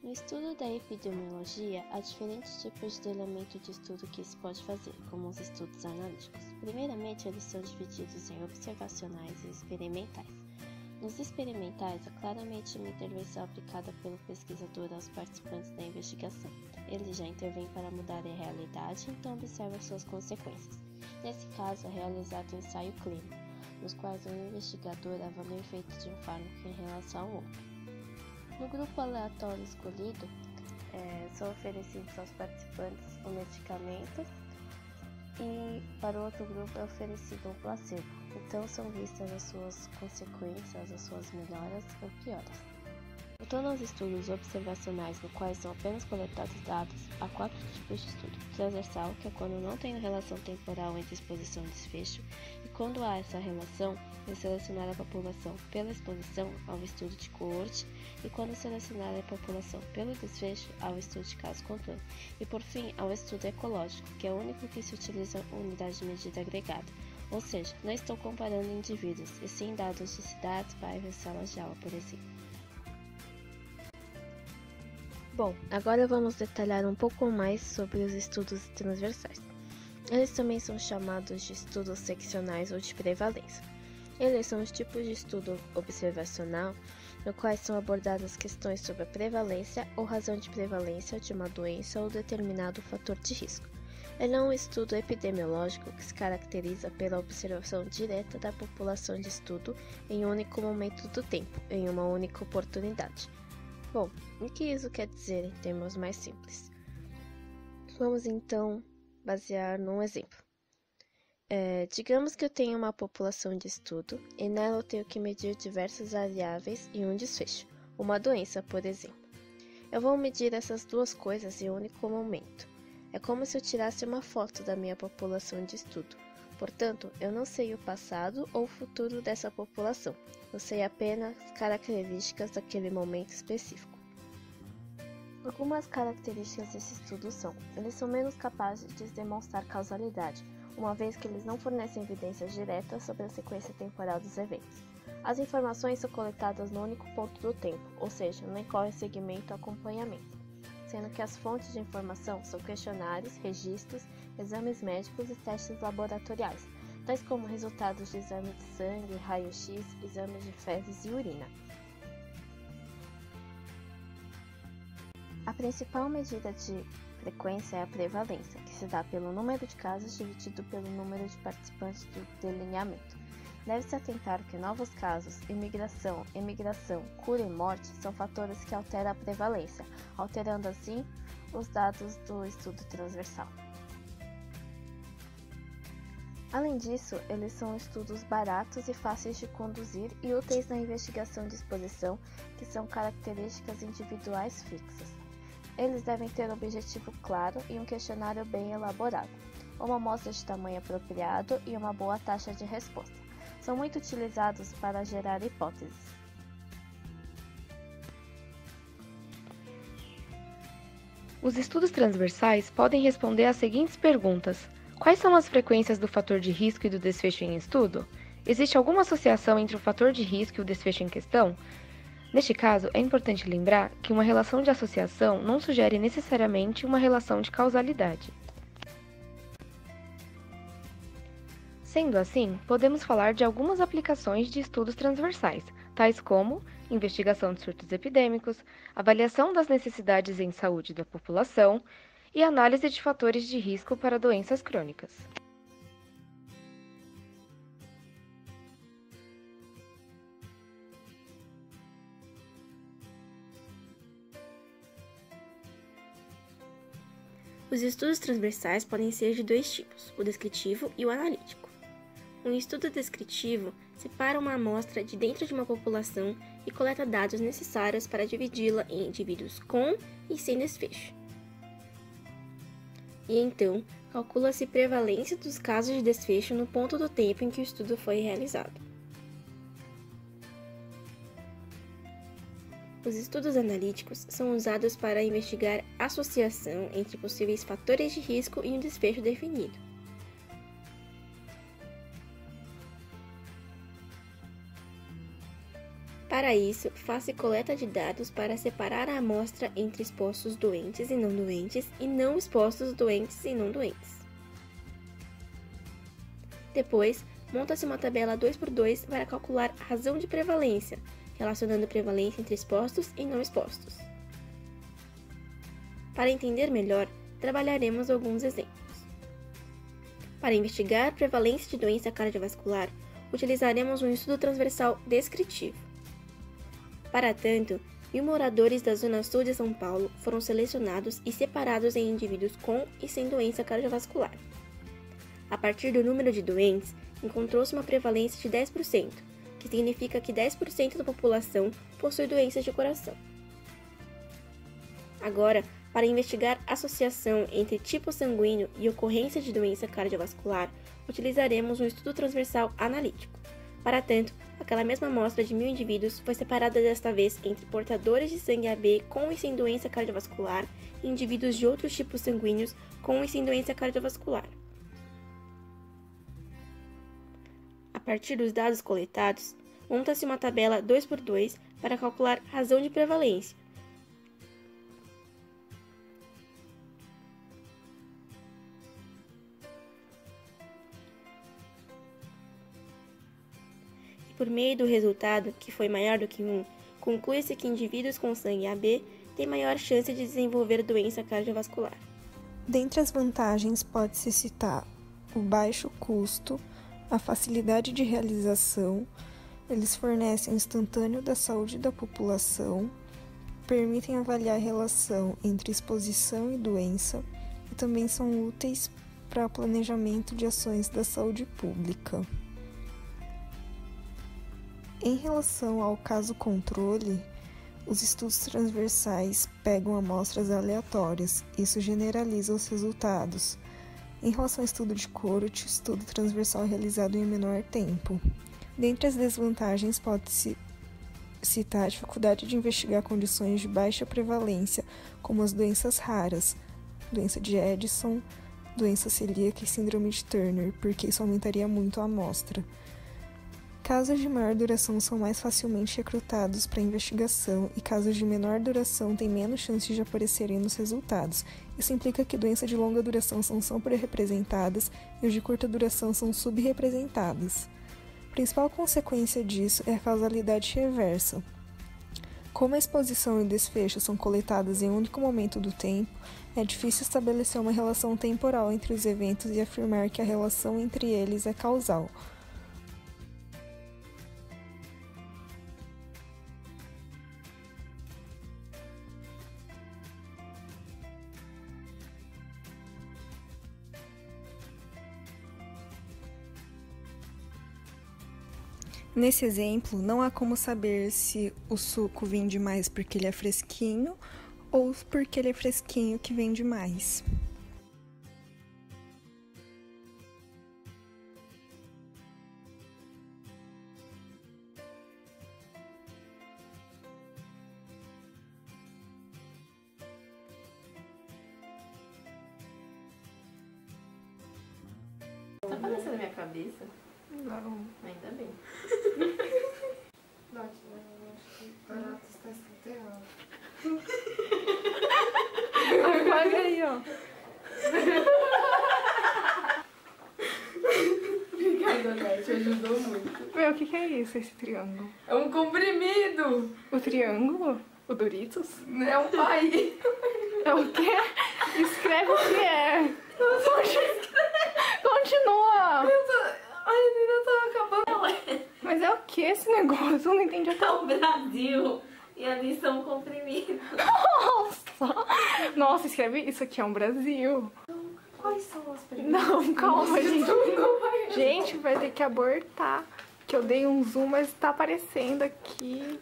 No estudo da epidemiologia, há diferentes tipos de elemento de estudo que se pode fazer, como os estudos analíticos. Primeiramente, eles são divididos em observacionais e experimentais. Nos experimentais, há claramente uma intervenção aplicada pelo pesquisador aos participantes da investigação. Ele já intervém para mudar a realidade, então observa suas consequências. Nesse caso, é realizado um ensaio clínico, nos quais o investigador avalia o efeito de um fármaco em relação ao outro. No grupo aleatório escolhido, são oferecidos aos participantes o medicamento e para o outro grupo é oferecido um placebo. Então são vistas as suas consequências, as suas melhoras ou piores. Voltando aos estudos observacionais, no quais são apenas coletados dados, há 4 tipos de estudo. Transversal, que é quando não tem relação temporal entre exposição e desfecho, e quando há essa relação, é selecionar a população pela exposição ao estudo de coorte, e quando selecionar a população pelo desfecho, ao estudo de caso controle. E por fim, ao estudo ecológico, que é o único que se utiliza unidade de medida agregada. Ou seja, não estou comparando indivíduos, e sim dados de cidades, bairros, salas de aula, por exemplo. Bom, agora vamos detalhar um pouco mais sobre os estudos transversais. Eles também são chamados de estudos seccionais ou de prevalência. Eles são os tipos de estudo observacional, no quais são abordadas questões sobre a prevalência ou razão de prevalência de uma doença ou determinado fator de risco. Ele é um estudo epidemiológico que se caracteriza pela observação direta da população de estudo em um único momento do tempo, em uma única oportunidade. Bom, o que isso quer dizer em termos mais simples? Vamos então basear num exemplo. Digamos que eu tenho uma população de estudo e nela eu tenho que medir diversas variáveis e um desfecho, uma doença, por exemplo. Eu vou medir essas duas coisas em um único momento. É como se eu tirasse uma foto da minha população de estudo. Portanto, eu não sei o passado ou o futuro dessa população. Eu sei apenas características daquele momento específico. Algumas características desse estudo são: eles são menos capazes de demonstrar causalidade, uma vez que eles não fornecem evidências diretas sobre a sequência temporal dos eventos. As informações são coletadas no único ponto do tempo, ou seja, não ocorre segmento ou acompanhamento, sendo que as fontes de informação são questionários, registros, exames médicos e testes laboratoriais, tais como resultados de exame de sangue, raio-x, exames de fezes e urina. A principal medida de frequência é a prevalência, que se dá pelo número de casos dividido pelo número de participantes do delineamento. Deve-se atentar que novos casos, imigração, emigração, cura e morte são fatores que alteram a prevalência, alterando assim os dados do estudo transversal. Além disso, eles são estudos baratos e fáceis de conduzir e úteis na investigação de exposição, que são características individuais fixas. Eles devem ter um objetivo claro e um questionário bem elaborado, uma amostra de tamanho apropriado e uma boa taxa de resposta. São muito utilizados para gerar hipóteses. Os estudos transversais podem responder às seguintes perguntas: quais são as frequências do fator de risco e do desfecho em estudo? Existe alguma associação entre o fator de risco e o desfecho em questão? Neste caso, é importante lembrar que uma relação de associação não sugere necessariamente uma relação de causalidade. Sendo assim, podemos falar de algumas aplicações de estudos transversais, tais como investigação de surtos epidêmicos, avaliação das necessidades em saúde da população e análise de fatores de risco para doenças crônicas. Os estudos transversais podem ser de dois tipos, o descritivo e o analítico. Um estudo descritivo separa uma amostra de dentro de uma população e coleta dados necessários para dividi-la em indivíduos com e sem desfecho. E então, calcula-se prevalência dos casos de desfecho no ponto do tempo em que o estudo foi realizado. Os estudos analíticos são usados para investigar associação entre possíveis fatores de risco e um desfecho definido. Para isso, faça coleta de dados para separar a amostra entre expostos doentes e não expostos doentes e não doentes. Depois, monta-se uma tabela 2x2 para calcular a razão de prevalência, relacionando prevalência entre expostos e não expostos. Para entender melhor, trabalharemos alguns exemplos. Para investigar a prevalência de doença cardiovascular, utilizaremos um estudo transversal descritivo. Para tanto, 1.000 moradores da Zona Sul de São Paulo foram selecionados e separados em indivíduos com e sem doença cardiovascular. A partir do número de doentes, encontrou-se uma prevalência de 10%, que significa que 10% da população possui doenças de coração. Agora, para investigar a associação entre tipo sanguíneo e ocorrência de doença cardiovascular, utilizaremos um estudo transversal analítico. Para tanto, aquela mesma amostra de 1.000 indivíduos foi separada desta vez entre portadores de sangue AB com e sem doença cardiovascular e indivíduos de outros tipos sanguíneos com e sem doença cardiovascular. A partir dos dados coletados, monta-se uma tabela 2x2 para calcular a razão de prevalência. E por meio do resultado, que foi maior do que 1, conclui-se que indivíduos com sangue AB têm maior chance de desenvolver doença cardiovascular. Dentre as vantagens, pode-se citar o baixo custo, a facilidade de realização, eles fornecem instantâneo da saúde da população, permitem avaliar a relação entre exposição e doença e também são úteis para o planejamento de ações da saúde pública. Em relação ao caso controle, os estudos transversais pegam amostras aleatórias, isso generaliza os resultados. Em relação ao estudo de Corot, estudo transversal realizado em menor tempo. Dentre as desvantagens, pode-se citar a dificuldade de investigar condições de baixa prevalência, como as doenças raras, doença de Addison, doença celíaca e síndrome de Turner, porque isso aumentaria muito a amostra. Casos de maior duração são mais facilmente recrutados para investigação e casos de menor duração têm menos chances de aparecerem nos resultados. Isso implica que doenças de longa duração são subrepresentadas e os de curta duração são subrepresentadas. A principal consequência disso é a causalidade reversa. Como a exposição e o desfecho são coletadas em um único momento do tempo, é difícil estabelecer uma relação temporal entre os eventos e afirmar que a relação entre eles é causal. Nesse exemplo, não há como saber se o suco vende mais porque ele é fresquinho ou porque ele é fresquinho que vende mais. Tá aparecendo na minha cabeça? Não. Ainda bem. Não, acho que barato está escrito errado. Apaga aí, ó. Obrigada, Nath, ajudou muito. Meu, o que é isso, esse triângulo? É um comprimido! O triângulo? O Doritos? É um pai. É o quê? Escreve o que é. Continua. Ai, a menina tá acabando. Mas é o que esse negócio? Eu não entendi até É o Brasil. E ali são comprimidos. Nossa, escreve isso aqui, é um Brasil. Quais são as perguntas? Não, calma, gente. Gente, vai ter que abortar. Que eu dei um zoom, mas tá aparecendo aqui.